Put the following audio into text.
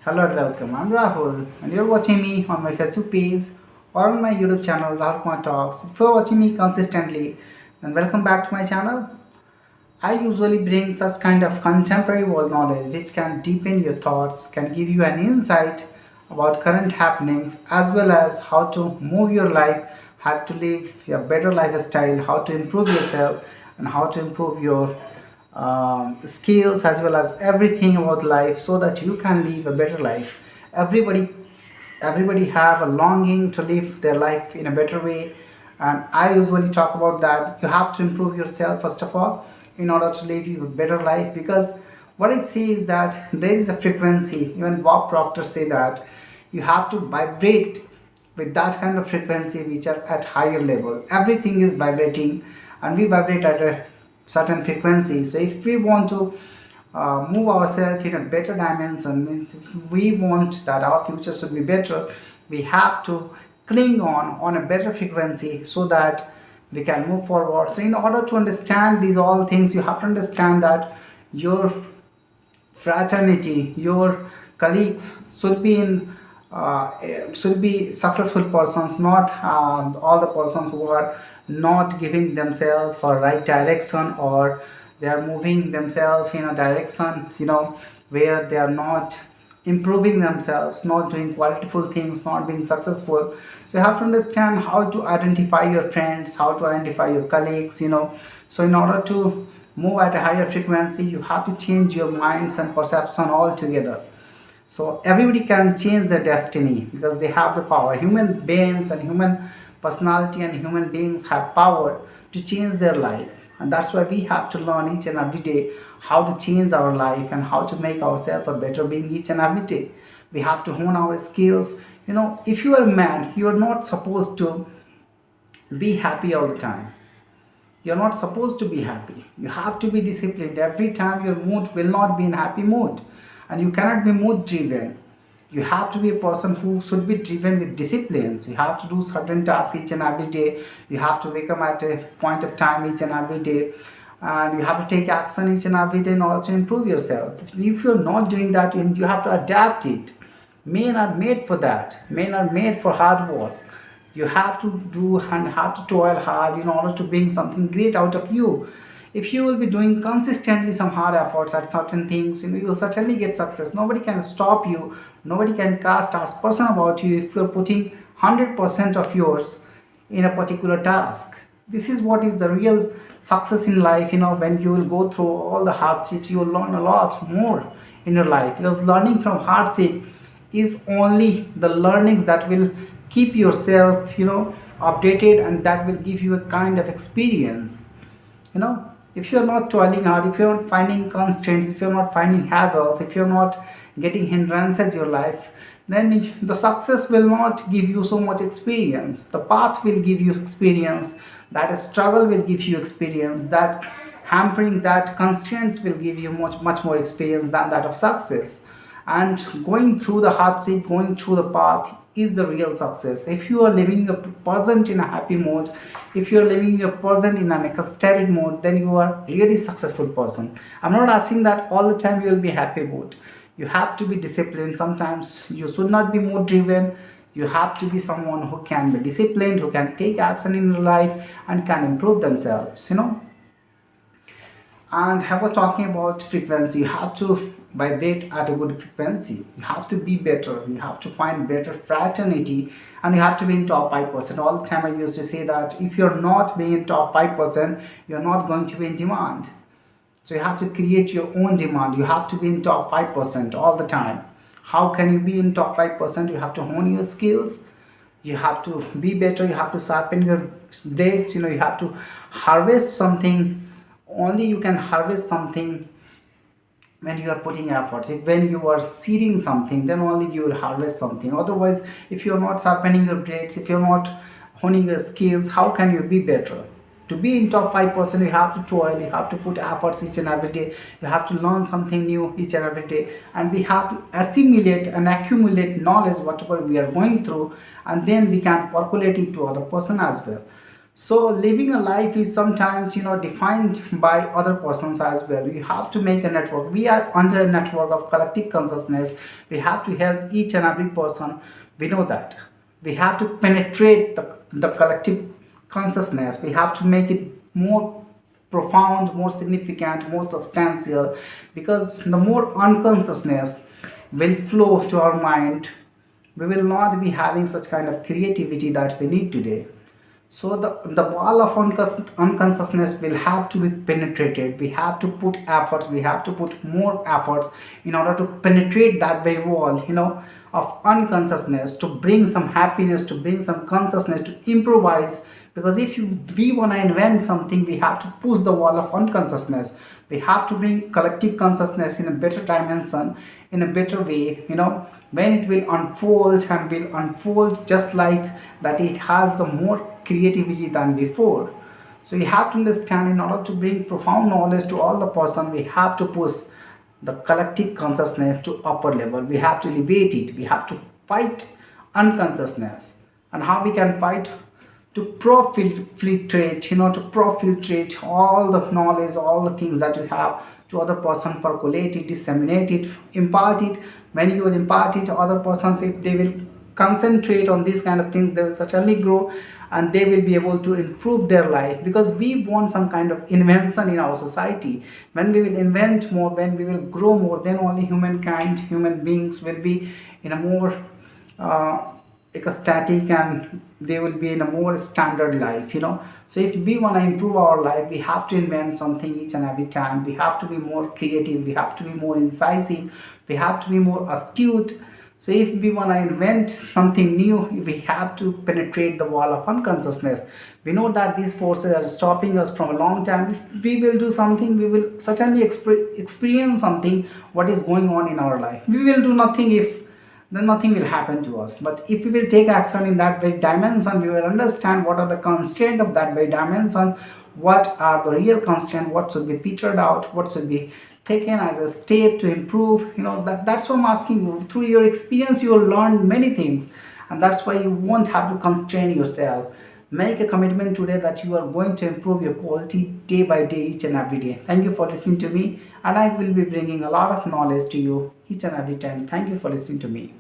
Hello and welcome. I'm Rahul and you're watching me on my Facebook page or on my YouTube channel Rahul Kumar Talks. If you're watching me consistently, then welcome back to my channel. I usually bring such kind of contemporary world knowledge which can deepen your thoughts, can give you an insight about current happenings as well as how to move your life, how to live a better lifestyle, how to improve yourself and how to improve your skills as well as everything about life so that you can live a better life. Everybody have a longing to live their life in a better way, and I usually talk about that you have to improve yourself first of all in order to live a better life, because what I see is that there is a frequency. Even Bob Proctor say that you have to vibrate with that kind of frequency which are at higher level. Everything is vibrating and we vibrate at a certain frequency. So if we want to move ourselves in a better dimension, means if we want that our future should be better, we have to cling on a better frequency so that we can move forward. So in order to understand these all things, you have to understand that your fraternity, your colleagues should be successful persons, not all the persons who are not giving themselves a right direction, or they are moving themselves in a direction where they are not improving themselves, not doing qualityful things, not being successful. So you have to understand how to identify your friends, how to identify your colleagues. So in order to move at a higher frequency, you have to change your minds and perception altogether. So everybody can change their destiny because they have the power. Human beings and human personality and human beings have power to change their life, and that's why we have to learn each and every day how to change our life and how to make ourselves a better being each and every day. We have to hone our skills. If you are a man, you are not supposed to be happy all the time. You're not supposed to be happy. You have to be disciplined. Every time your mood will not be in happy mood, and you cannot be mood driven. You have to be a person who should be driven with disciplines. You have to do certain tasks each and every day. You have to wake up at a point of time each and every day, and you have to take action each and every day in order to improve yourself. If you're not doing that, you have to adapt it. Men are made for that. Men are made for hard work. You have to do and have to toil hard in order to bring something great out of you. If you will be doing consistently some hard efforts at certain things, you will certainly get success. Nobody can stop you. Nobody can cast aspersion about you if you're putting 100% of yours in a particular task. This is what is the real success in life. When you will go through all the hardships, you will learn a lot more in your life, because learning from hardship is only the learnings that will keep yourself updated, and that will give you a kind of experience. If you're not toiling hard, if you're not finding constraints, if you're not finding hassles, if you're not getting hindrances in your life, then the success will not give you so much experience. The path will give you experience, that struggle will give you experience, that hampering, that constraints will give you much more experience than that of success. And going through the hardship, going through the path is the real success. If you are living a present in a happy mode, if you are living a present in an ecstatic mode, then you are really successful person. I'm not asking that all the time you will be happy mood. You have to be disciplined. Sometimes you should not be mood driven. You have to be someone who can be disciplined, who can take action in your life and can improve themselves. And I was talking about frequency. You have to vibrate at a good frequency. You have to be better. You have to find better fraternity, and you have to be in top 5%. All the time I used to say that if you're not being in top 5%, you're not going to be in demand. So you have to create your own demand. You have to be in top 5% all the time. How can you be in top 5%? You have to hone your skills. You have to be better. You have to sharpen your blades. You have to harvest something. Only you can harvest something when you are putting efforts. When you are seeding something, then only you will harvest something. Otherwise, if you're not sharpening your blades, if you're not honing your skills, how can you be better? To be in top 5%, you have to toil, you have to put efforts each and every day, you have to learn something new each and every day, and we have to assimilate and accumulate knowledge whatever we are going through, and then we can percolate it to other person as well. So living a life is sometimes, defined by other persons as well. You have to make a network. We are under a network of collective consciousness. We have to help each and every person. We know that. We have to penetrate the collective consciousness. We have to make it more profound, more significant, more substantial, because the more unconsciousness will flow to our mind, we will not be having such kind of creativity that we need today. So the wall of unconsciousness will have to be penetrated. We have to put efforts, we have to put more efforts in order to penetrate that very wall, of unconsciousness, to bring some happiness, to bring some consciousness, to improvise. Because if we want to invent something, we have to push the wall of unconsciousness. We have to bring collective consciousness in a better dimension, in a better way, when it will unfold and will unfold just like that, it has the more creativity than before. So you have to understand, in order to bring profound knowledge to all the person, we have to push the collective consciousness to upper level. We have to elevate it. We have to fight unconsciousness. And how we can fight? To profiltrate, to profiltrate all the knowledge, all the things that you have to other person, percolate it, disseminate it, impart it. When you will impart it to other person, if they will concentrate on these kind of things, they will certainly grow and they will be able to improve their life. Because we want some kind of invention in our society. When we will invent more, when we will grow more, then only humankind, human beings will be in a more ecstatic, and they will be in a more standard life. So if we want to improve our life, we have to invent something each and every time. We have to be more creative, we have to be more incisive, we have to be more astute. So if we want to invent something new, we have to penetrate the wall of unconsciousness. We know that these forces are stopping us from a long time. If we will do something, we will certainly experience something, what is going on in our life. We will do nothing, if then nothing will happen to us. But if we will take action in that very dimension, we will understand what are the constraints of that very dimension, what are the real constraints, what should be petered out, what should be taken as a step to improve. That's what I'm asking you. Through your experience, you will learn many things, and that's why you won't have to constrain yourself. Make a commitment today that you are going to improve your quality day by day, each and every day. Thank you for listening to me, and I will be bringing a lot of knowledge to you each and every time. Thank you for listening to me.